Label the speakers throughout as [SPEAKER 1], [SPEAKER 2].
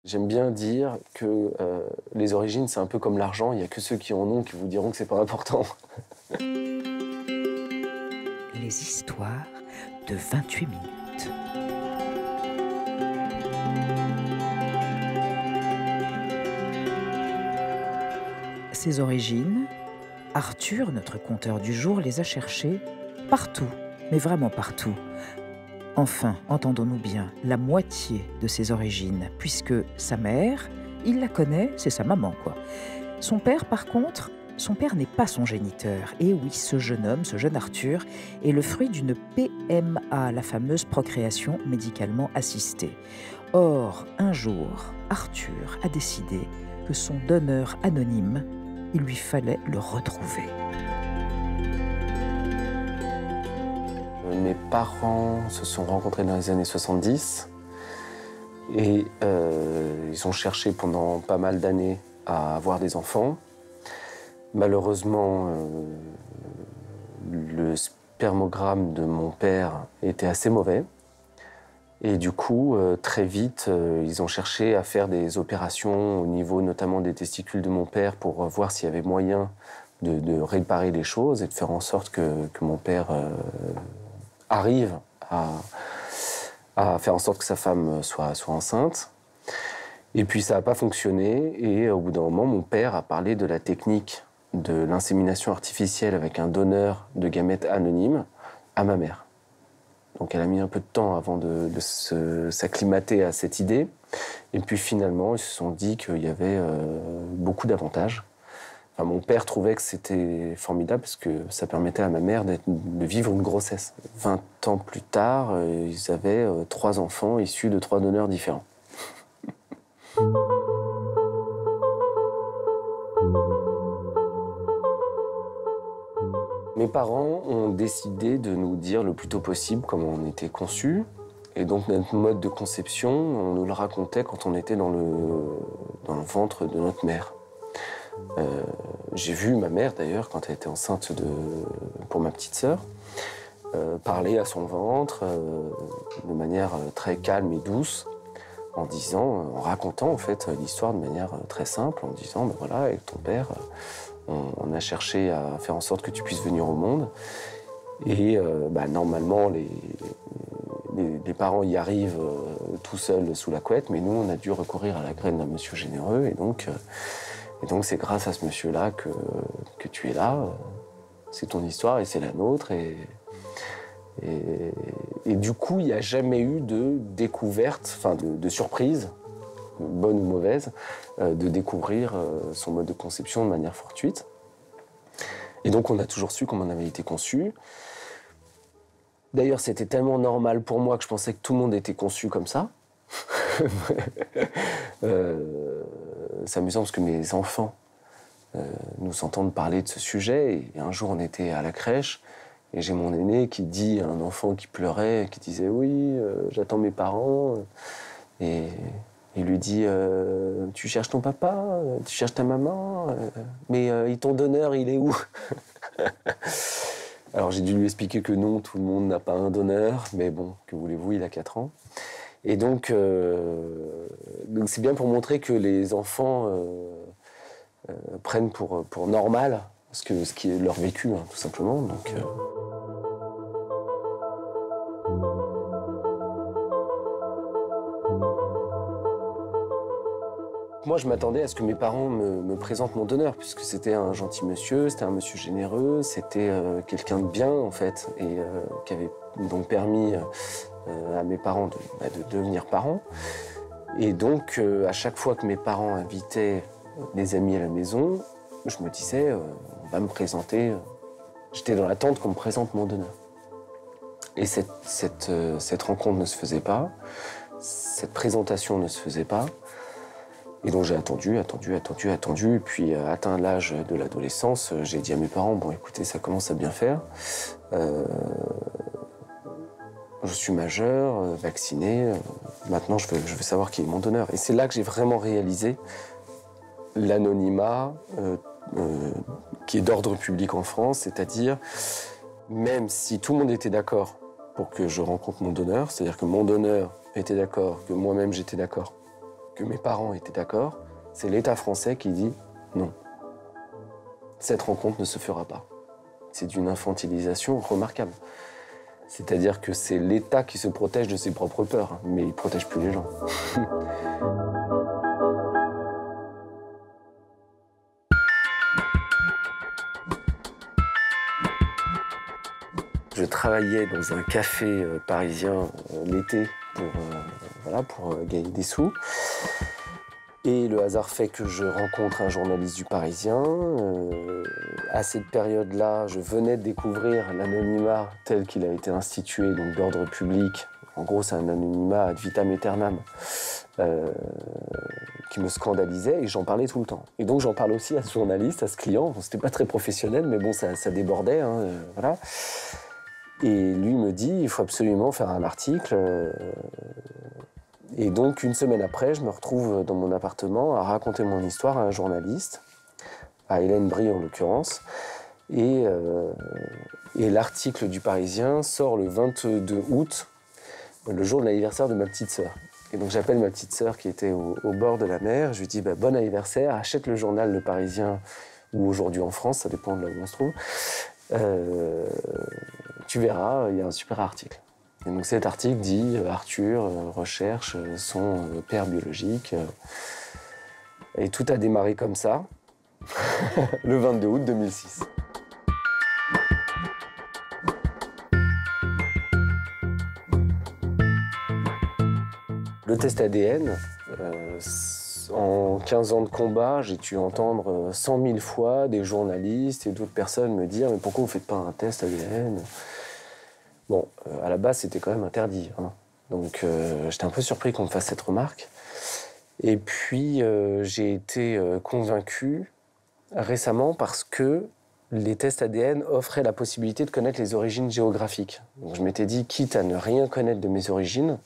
[SPEAKER 1] J'aime bien dire que les origines, c'est un peu comme l'argent, il n'y a que ceux qui en ont qui vous diront que c'est pas important.
[SPEAKER 2] Les histoires de 28 minutes. Ses origines, Arthur, notre conteur du jour, les a cherchées partout, mais vraiment partout. Enfin, entendons-nous bien, la moitié de ses origines, puisque sa mère, il la connaît, c'est sa maman, quoi. Son père, par contre, son père n'est pas son géniteur. Et oui, ce jeune homme, ce jeune Arthur, est le fruit d'une PMA, la fameuse procréation médicalement assistée. Or, un jour, Arthur a décidé que son donneur anonyme, il lui fallait le retrouver.
[SPEAKER 1] Mes parents se sont rencontrés dans les années 70 et ils ont cherché pendant pas mal d'années à avoir des enfants. Malheureusement, le spermogramme de mon père était assez mauvais. Et du coup, très vite, ils ont cherché à faire des opérations au niveau notamment des testicules de mon père pour voir s'il y avait moyen de réparer les choses et de faire en sorte que mon père arrive à faire en sorte que sa femme soit enceinte. Et puis ça n'a pas fonctionné et au bout d'un moment, mon père a parlé de la technique de l'insémination artificielle avec un donneur de gamètes anonyme à ma mère. Donc elle a mis un peu de temps avant de s'acclimater à cette idée. Et puis finalement, ils se sont dit qu'il y avait beaucoup d'avantages. Enfin, mon père trouvait que c'était formidable parce que ça permettait à ma mère de vivre une grossesse. 20 ans plus tard, ils avaient 3 enfants issus de 3 donneurs différents. Mes parents ont décidé de nous dire le plus tôt possible comment on était conçus. Et donc notre mode de conception, on nous le racontait quand on était dans le ventre de notre mère. J'ai vu ma mère d'ailleurs, quand elle était enceinte pour ma petite sœur, parler à son ventre de manière très calme et douce, en racontant en fait l'histoire de manière très simple, en disant ben voilà, avec ton père, on a cherché à faire en sorte que tu puisses venir au monde. Et normalement, les parents y arrivent tout seuls sous la couette, mais nous, on a dû recourir à la graine d'un monsieur généreux. Et donc c'est grâce à ce monsieur-là que tu es là. C'est ton histoire et c'est la nôtre. Et du coup, il n'y a jamais eu de découverte, enfin de surprise, bonne ou mauvaise, de découvrir son mode de conception de manière fortuite. Et donc, on a toujours su comment on avait été conçu. D'ailleurs, c'était tellement normal pour moi que je pensais que tout le monde était conçu comme ça. C'est amusant parce que mes enfants nous entendent parler de ce sujet. Et un jour, on était à la crèche et j'ai mon aîné qui dit à un enfant qui pleurait, qui disait « Oui, j'attends mes parents ». Et il lui dit « Tu cherches ton papa, tu cherches ta maman, mais ton donneur, il est où ?» Alors j'ai dû lui expliquer que non, tout le monde n'a pas un donneur, mais bon, que voulez-vous, il a 4 ans. Et donc c'est bien pour montrer que les enfants prennent pour normal ce qui est leur vécu, hein, tout simplement. Donc, moi, je m'attendais à ce que mes parents me présentent mon donneur, puisque c'était un gentil monsieur, c'était un monsieur généreux, c'était quelqu'un de bien, en fait, et qui avait donc permis à mes parents de devenir parents. Et donc, à chaque fois que mes parents invitaient des amis à la maison, je me disais, on va me présenter. J'étais dans l'attente qu'on me présente mon donneur. Et cette rencontre ne se faisait pas, cette présentation ne se faisait pas. Et donc j'ai attendu. Et puis, atteint l'âge de l'adolescence, j'ai dit à mes parents, bon, écoutez, ça commence à bien faire. Je suis majeur, vacciné. Maintenant, je veux savoir qui est mon donneur. Et c'est là que j'ai vraiment réalisé l'anonymat qui est d'ordre public en France, c'est-à-dire, même si tout le monde était d'accord pour que je rencontre mon donneur, c'est-à-dire que mon donneur était d'accord, que moi-même j'étais d'accord, que mes parents étaient d'accord, c'est l'État français qui dit non. Cette rencontre ne se fera pas. C'est d'une infantilisation remarquable. C'est-à-dire que c'est l'État qui se protège de ses propres peurs, hein, mais il ne protège plus les gens. Je travaillais dans un café parisien l'été pour gagner des sous. Et le hasard fait que je rencontre un journaliste du Parisien. À cette période-là, je venais de découvrir l'anonymat tel qu'il a été institué, donc d'ordre public. En gros, c'est un anonymat ad vitam aeternam qui me scandalisait et j'en parlais tout le temps. Et donc j'en parlais aussi à ce journaliste, à ce client. Bon, c'était pas très professionnel, mais bon, ça débordait, hein, voilà. Et lui me dit, il faut absolument faire un article. Et donc, une semaine après, je me retrouve dans mon appartement à raconter mon histoire à un journaliste, à Hélène Brie en l'occurrence. Et l'article du Parisien sort le 22 août, le jour de l'anniversaire de ma petite sœur. Et donc, j'appelle ma petite sœur qui était au bord de la mer. Je lui dis, bon anniversaire, achète le journal Le Parisien, ou Aujourd'hui en France, ça dépend de là où on se trouve. Tu verras, il y a un super article. Et donc cet article dit Arthur recherche son père biologique. Et tout a démarré comme ça, le 22 août 2006. Le test ADN, en 15 ans de combat, j'ai dû entendre 100 000 fois des journalistes et d'autres personnes me dire « Mais pourquoi vous ne faites pas un test ADN ?» Bon, à la base, c'était quand même interdit, hein. Donc j'étais un peu surpris qu'on me fasse cette remarque. Et puis, j'ai été convaincu récemment parce que les tests ADN offraient la possibilité de connaître les origines géographiques. Donc je m'étais dit, quitte à ne rien connaître de mes origines,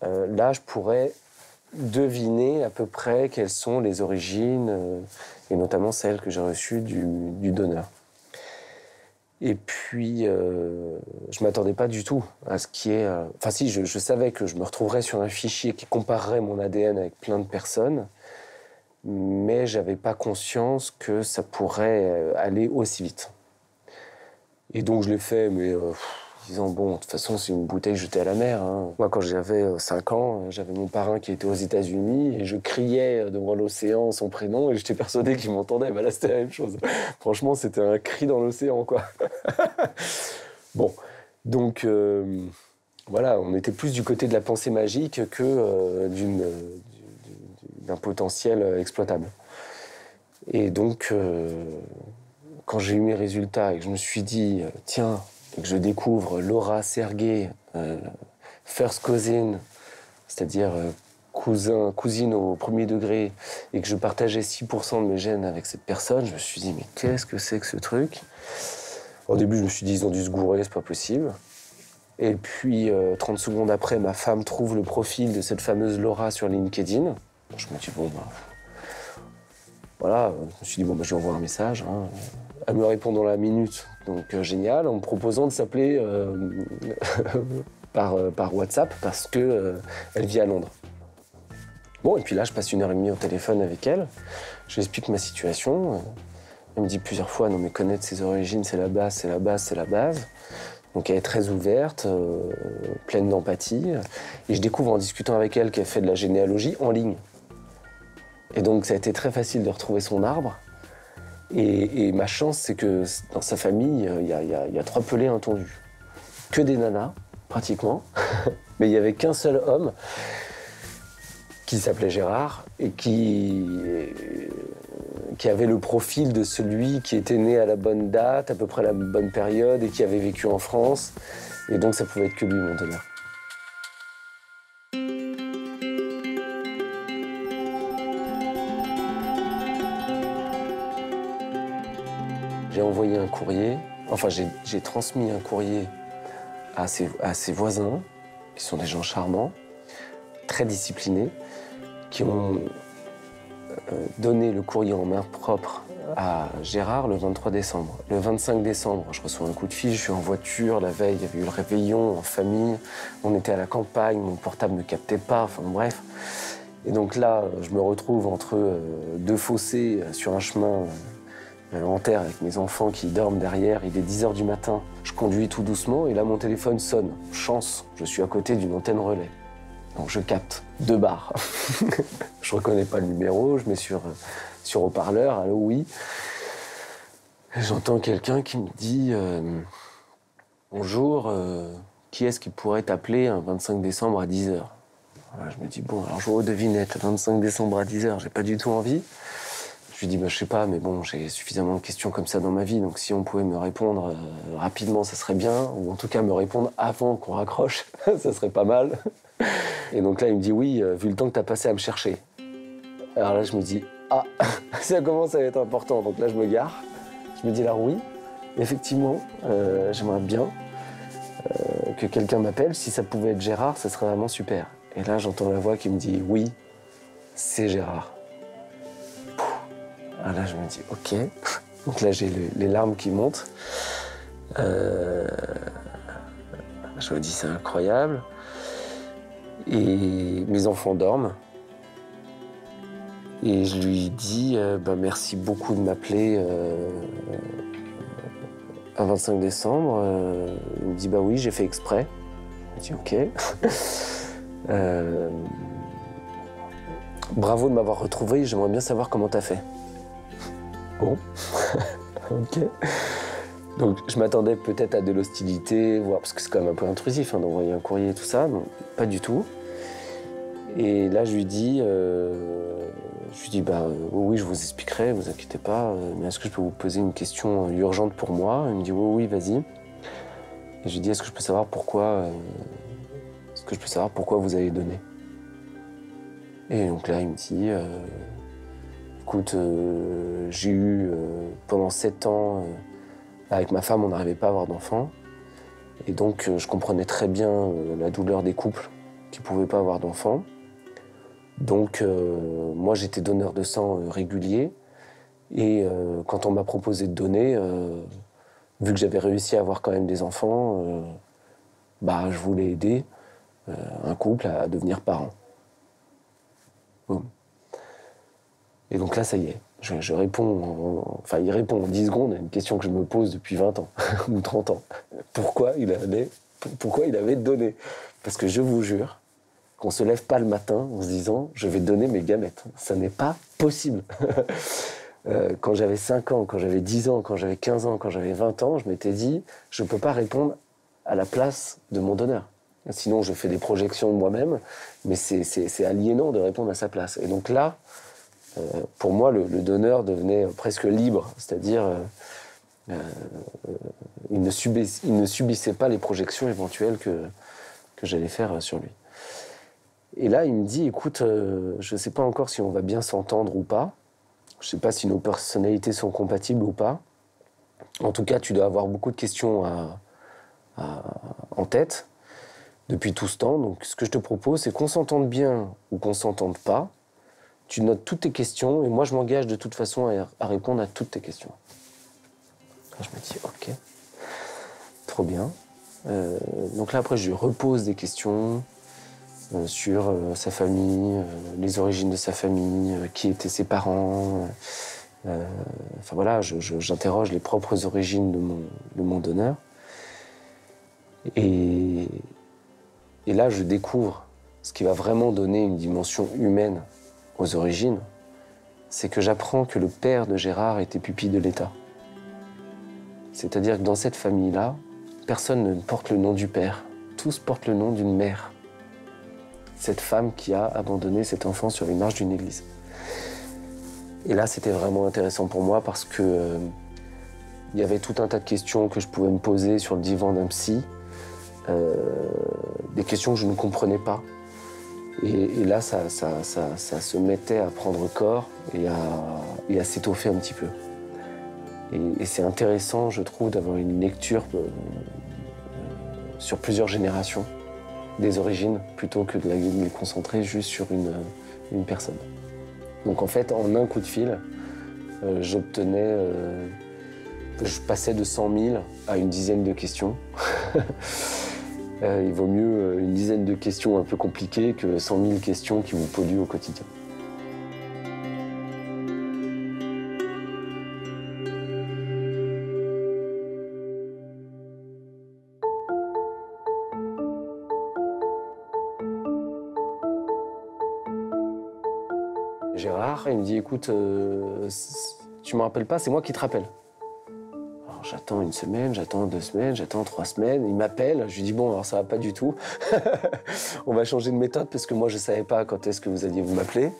[SPEAKER 1] là, je pourrais deviner à peu près quelles sont les origines, et notamment celles que j'ai reçues du donneur. Et puis, je ne m'attendais pas du tout à ce qui est... Enfin si, je savais que je me retrouverais sur un fichier qui comparerait mon ADN avec plein de personnes, mais je n'avais pas conscience que ça pourrait aller aussi vite. Et donc je l'ai fait, mais disant, bon, de toute façon, c'est une bouteille jetée à la mer, hein. Moi, quand j'avais 5 ans, j'avais mon parrain qui était aux États-Unis et je criais devant l'océan son prénom et j'étais persuadé qu'il m'entendait. Bah là, c'était la même chose. Franchement, c'était un cri dans l'océan, quoi. Bon, donc, voilà, on était plus du côté de la pensée magique que d'un potentiel exploitable. Et donc, quand j'ai eu mes résultats et que je me suis dit, tiens, et que je découvre Laura Sergué, first cousin, c'est-à-dire cousine au premier degré, et que je partageais 6% de mes gènes avec cette personne, je me suis dit, mais qu'est-ce que c'est que ce truc? Au début, je me suis dit, ils ont dû se gourer, c'est pas possible. Et puis, 30 secondes après, ma femme trouve le profil de cette fameuse Laura sur LinkedIn. Je me dis, bon, bah, voilà, je me suis dit, bon, bah, je lui envoie un message, hein. Elle me répond dans la minute, donc génial, en me proposant de s'appeler par WhatsApp parce qu'elle vit à Londres. Bon, et puis là, je passe 1h30 au téléphone avec elle, je lui explique ma situation. Elle me dit plusieurs fois, non mais connaître ses origines, c'est la base, c'est la base, c'est la base. Donc elle est très ouverte, pleine d'empathie. Et je découvre en discutant avec elle qu'elle fait de la généalogie en ligne. Et donc ça a été très facile de retrouver son arbre. Et ma chance, c'est que dans sa famille, il y a 3 pelés intendus. Que des nanas, pratiquement. Mais il n'y avait qu'un seul homme qui s'appelait Gérard et qui avait le profil de celui qui était né à la bonne date, à peu près à la bonne période et qui avait vécu en France. Et donc ça pouvait être que lui, mon donneur. J'ai envoyé un courrier, enfin j'ai transmis un courrier à ses voisins, qui sont des gens charmants, très disciplinés, qui ont donné le courrier en main propre à Gérard le 23 décembre. Le 25 décembre, je reçois un coup de fil, je suis en voiture, la veille, il y avait eu le réveillon en famille, on était à la campagne, mon portable ne captait pas, enfin bref. Et donc là, je me retrouve entre deux fossés sur un chemin en terre avec mes enfants qui dorment derrière. Il est 10h du matin. Je conduis tout doucement et là, mon téléphone sonne. Chance, je suis à côté d'une antenne relais. Donc je capte 2 bars. Je reconnais pas le numéro, je mets sur haut-parleur, allô, oui. Et j'entends quelqu'un qui me dit bonjour, qui est-ce qui pourrait t'appeler un 25 décembre à 10h? Voilà, je me dis bon, alors je vois aux devinettes, 25 décembre à 10h, j'ai pas du tout envie. Je lui dis je sais pas, mais bon, j'ai suffisamment de questions comme ça dans ma vie, donc si on pouvait me répondre rapidement, ça serait bien, ou en tout cas me répondre avant qu'on raccroche, ça serait pas mal. Et donc là, il me dit oui, vu le temps que t'as passé à me chercher. Alors là, je me dis ah, ça commence à être important. Donc là, je me gare. Je me dis alors oui, effectivement, j'aimerais bien que quelqu'un m'appelle. Si ça pouvait être Gérard, ça serait vraiment super. Et là, j'entends la voix qui me dit oui, c'est Gérard. Alors là, je me dis ok. Donc là, j'ai les larmes qui montent. Je me dis c'est incroyable. Et mes enfants dorment. Et je lui dis merci beaucoup de m'appeler un 25 décembre. Il me dit oui, j'ai fait exprès. Je dis ok. Bravo de m'avoir retrouvé, j'aimerais bien savoir comment t'as fait. Bon, ok. Donc je m'attendais peut-être à de l'hostilité, parce que c'est quand même un peu intrusif d'envoyer un courrier et tout ça, non, pas du tout. Et là je lui dis oui, je vous expliquerai, vous inquiétez pas, mais est-ce que je peux vous poser une question urgente pour moi? Il me dit oui, vas-y. Et je lui dis est-ce que je peux savoir pourquoi vous avez donné? Et donc là il me dit écoute, j'ai eu pendant 7 ans avec ma femme, on n'arrivait pas à avoir d'enfants. Et donc, je comprenais très bien la douleur des couples qui ne pouvaient pas avoir d'enfants. Donc, moi, j'étais donneur de sang régulier. Et quand on m'a proposé de donner, vu que j'avais réussi à avoir quand même des enfants, je voulais aider un couple à devenir parent. Boum. Et donc là, ça y est. Je réponds, il répond en 10 secondes à une question que je me pose depuis 20 ans ou 30 ans. Pourquoi il avait donné? Parce que je vous jure qu'on ne se lève pas le matin en se disant « je vais donner mes gamètes ». Ça n'est pas possible. Quand j'avais 5 ans, quand j'avais 10 ans, quand j'avais 15 ans, quand j'avais 20 ans, je m'étais dit « je ne peux pas répondre à la place de mon donneur ». Sinon, je fais des projections de moi-même, mais c'est aliénant de répondre à sa place. Et donc là, pour moi, le donneur devenait presque libre, c'est-à-dire il ne subissait pas les projections éventuelles que j'allais faire sur lui. Et là, il me dit, écoute, je ne sais pas encore si on va bien s'entendre ou pas, je ne sais pas si nos personnalités sont compatibles ou pas. En tout cas, tu dois avoir beaucoup de questions en tête depuis tout ce temps. Donc, ce que je te propose, c'est qu'on s'entende bien ou qu'on ne s'entende pas. Tu notes toutes tes questions et moi, je m'engage de toute façon à répondre à toutes tes questions. Je me dis, ok, trop bien. Donc là, après, je lui repose des questions sur sa famille, les origines de sa famille, qui étaient ses parents. J'interroge les propres origines de mon donneur. Et là, je découvre ce qui va vraiment donner une dimension humaine aux origines, c'est que j'apprends que le père de Gérard était pupille de l'État. C'est-à-dire que dans cette famille-là, personne ne porte le nom du père, tous portent le nom d'une mère. Cette femme qui a abandonné cet enfant sur les marches d'une église. Et là, c'était vraiment intéressant pour moi parce que il y avait tout un tas de questions que je pouvais me poser sur le divan d'un psy, des questions que je ne comprenais pas. Et là, ça se mettait à prendre corps et à s'étoffer un petit peu. Et c'est intéressant, je trouve, d'avoir une lecture sur plusieurs générations des origines, plutôt que de me concentrer juste sur une personne. Donc en fait, en un coup de fil, je passais de 100 000 à une dizaine de questions. Il vaut mieux une dizaine de questions un peu compliquées que 100 000 questions qui vous polluent au quotidien. Gérard, il me dit, écoute, tu me rappelles pas, c'est moi qui te rappelle. Alors j'attends une semaine, j'attends 2 semaines, j'attends 3 semaines, il m'appelle, je lui dis, bon, alors ça va pas du tout. On va changer de méthode parce que moi je savais pas quand est-ce que vous alliez vous m'appeler.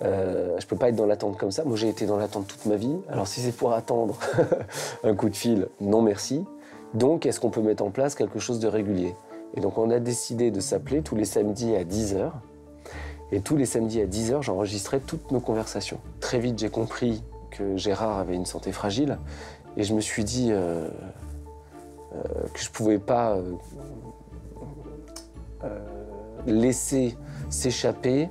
[SPEAKER 1] Je peux pas être dans l'attente comme ça, moi j'ai été dans l'attente toute ma vie. Alors si c'est pour attendre un coup de fil, non merci. Donc est-ce qu'on peut mettre en place quelque chose de régulier? Et donc on a décidé de s'appeler tous les samedis à 10h. Et tous les samedis à 10h, j'enregistrais toutes nos conversations. Très vite, j'ai compris que Gérard avait une santé fragile et je me suis dit que je ne pouvais pas laisser s'échapper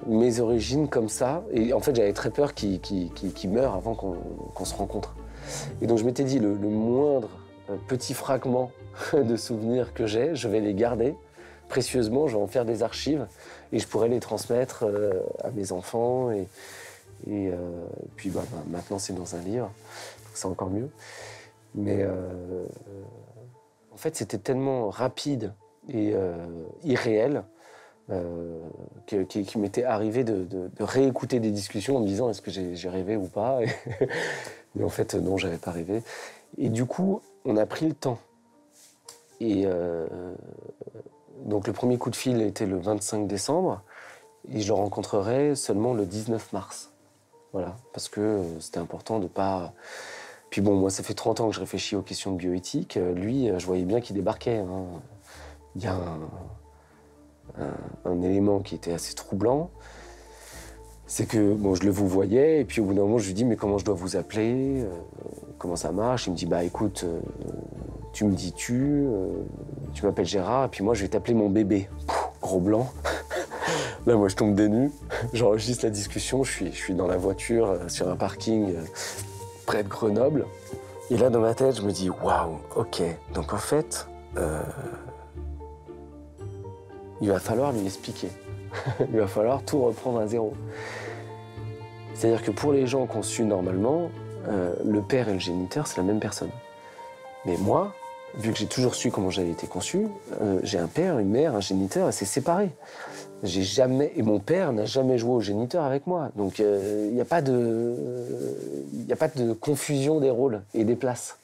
[SPEAKER 1] mes origines comme ça. Et en fait, j'avais très peur qu'il meure avant qu'on se rencontre. Et donc, je m'étais dit, le moindre petit fragment de souvenirs que j'ai, je vais les garder précieusement, je vais en faire des archives et je pourrais les transmettre à mes enfants. Et puis maintenant, c'est dans un livre, donc c'est encore mieux. Mais en fait, c'était tellement rapide et irréel qu'il m'était arrivé de réécouter des discussions en me disant est-ce que j'ai rêvé ou pas. Mais en fait, non, j'avais pas rêvé. Et du coup, on a pris le temps. Et donc le premier coup de fil était le 25 décembre et je le rencontrerai seulement le 19 mars. Voilà, parce que c'était important de pas... Puis bon, moi ça fait 30 ans que je réfléchis aux questions de bioéthique. Lui, je voyais bien qu'il débarquait. Hein. Il y a un élément qui était assez troublant. C'est que bon, je le vous voyais et puis au bout d'un moment je lui dis mais comment je dois vous appeler, comment ça marche? Il me dit bah écoute, tu me dis tu m'appelles Gérard et puis moi je vais t'appeler mon bébé. Pff, gros blanc. Là moi je tombe des nues, j'enregistre la discussion, je suis dans la voiture sur un parking près de Grenoble. Et là dans ma tête je me dis waouh, ok, donc en fait il va falloir lui expliquer. Il va falloir tout reprendre à zéro. C'est-à-dire que pour les gens conçus normalement, le père et le géniteur, c'est la même personne. Mais moi, vu que j'ai toujours su comment j'avais été conçu, j'ai un père, une mère, un géniteur, et c'est séparé. Et mon père n'a jamais joué au géniteur avec moi. Donc il n'y a pas de confusion des rôles et des places.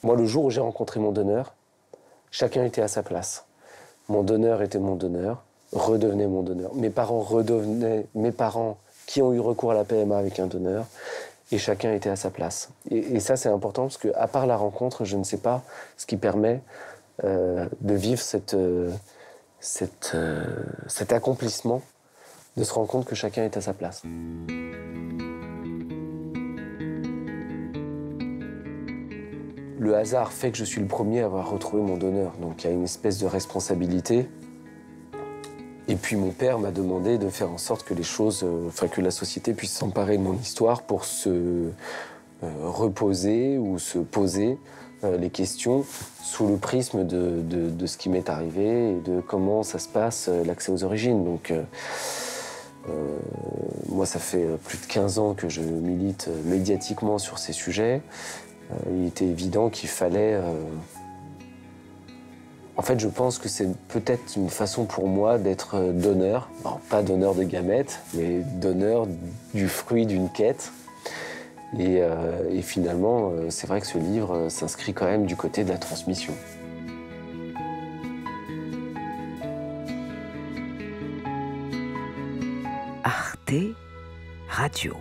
[SPEAKER 1] Moi, le jour où j'ai rencontré mon donneur, chacun était à sa place. Mon donneur était mon donneur, redevenait mon donneur. Mes parents redevenaient mes parents qui ont eu recours à la PMA avec un donneur, et chacun était à sa place. Et ça, c'est important, parce qu'à part la rencontre, je ne sais pas ce qui permet de vivre cet accomplissement, de se rendre compte que chacun est à sa place. Le hasard fait que je suis le premier à avoir retrouvé mon donneur, donc il y a une espèce de responsabilité. Et puis mon père m'a demandé de faire en sorte que les choses, que la société puisse s'emparer de mon histoire pour se reposer ou se poser les questions sous le prisme de ce qui m'est arrivé et de comment ça se passe, l'accès aux origines. Donc moi, ça fait plus de 15 ans que je milite médiatiquement sur ces sujets. Il était évident qu'il fallait... En fait, je pense que c'est peut-être une façon pour moi d'être donneur. Alors, pas donneur de gamètes, mais donneur du fruit d'une quête. Et finalement, c'est vrai que ce livre s'inscrit quand même du côté de la transmission.
[SPEAKER 2] Arte Radio.